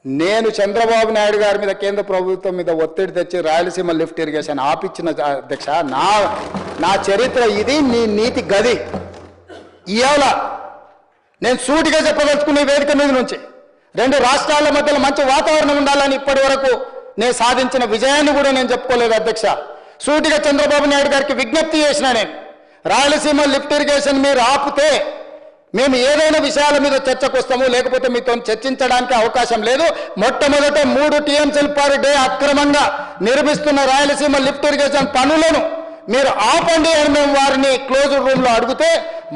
నేను చంద్రబాబు నాయుడు గారి మీద కేంద్ర ప్రభుత్వం మీద ఒత్తిడి తెచ్చి రాయలసీమ లిఫ్ట్ ఇరిగేషన్ ఆపిచ్చిన అధ్యక్ష నా చరిత్ర ఇది, నీ నీతి గది. ఇవాళ నేను సూటిగా చెప్పదలుచుకునే వేదిక మీద నుంచి 2 రాష్ట్రాల మధ్యలో మంచి వాతావరణం ఉండాలని ఇప్పటి వరకు నేను సాధించిన విజయాన్ని కూడా నేను చెప్పుకోలేదు అధ్యక్ష. సూటిగా చంద్రబాబు నాయుడు గారికి విజ్ఞప్తి చేసిన నేను, రాయలసీమ లిఫ్ట్ ఇరిగేషన్ మీరు ఆపితే మేము ఏదైనా విషయాల మీద చర్చకు వస్తాము, లేకపోతే మీతో చర్చించడానికి అవకాశం లేదు. మొట్టమొదట 3 టీఎంసీలు పర్ డే అక్రమంగా నిర్మిస్తున్న రాయలసీమ లిఫ్ట్ ఇరిగేషన్ పనులను మీరు ఆపండి అని మేము వారిని క్లోజ్డ్ రూమ్లో అడిగితే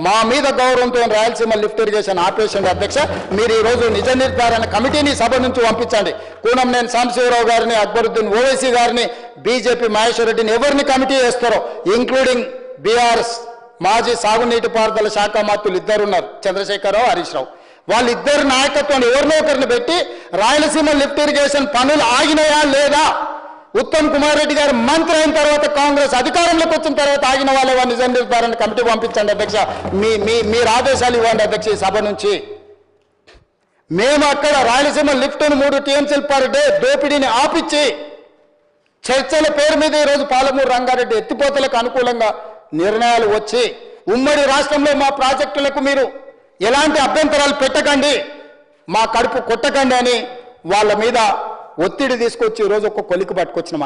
మా మీద గౌరవంతో రాయలసీమ లిఫ్ట్ ఇరిగేషన్ ఆపేసింది అధ్యక్ష. మీరు ఈరోజు నిజ నిర్ధారణ కమిటీని సభ నుంచి పంపించండి. కూనంనేని సాంబశివరావు గారిని, అక్బరుద్దీన్ ఓవైసీ గారిని, బీజేపీ మహేశ్వర్ రెడ్డిని ఎవరిని కమిటీ వేస్తారో, ఇంక్లూడింగ్ బీఆర్ఎస్ మాజీ సాగునీటి పారుదల శాఖ మంత్రులు 2 ఉన్నారు, చంద్రశేఖరరావు, హరీష్ రావు. వాళ్ళిద్దరు నాయకత్వాన్ని ఎవరినో ఒకరిని పెట్టి రాయలసీమ లిఫ్ట్ ఇరిగేషన్ పనులు ఆగినాయా లేదా, ఉత్తమ్ కుమార్ రెడ్డి గారు మంత్రి అయిన తర్వాత కాంగ్రెస్ అధికారంలోకి వచ్చిన తర్వాత ఆగిన వాళ్ళ నిజ నిర్ధారణ కమిటీ పంపించండి అధ్యక్ష. మీరు ఆదేశాలు ఇవ్వండి అధ్యక్ష. ఈ సభ నుంచి మేము అక్కడ రాయలసీమ లిఫ్ట్ను 3 టీఎంసీలు పర్ డే దోపిడీని ఆపిచ్చి చర్చల పేరు మీద ఈరోజు పాలమూరు రంగారెడ్డి ఎత్తిపోతలకు అనుకూలంగా నిర్ణయాలు వచ్చి ఉమ్మడి రాష్ట్రంలో మా ప్రాజెక్టులకు మీరు ఎలాంటి అభ్యంతరాలు పెట్టకండి, మా కడుపు కొట్టకండి అని వాళ్ళ మీద ఒత్తిడి తీసుకొచ్చి ఈరోజు ఒక కొలికి పట్టుకొచ్చిన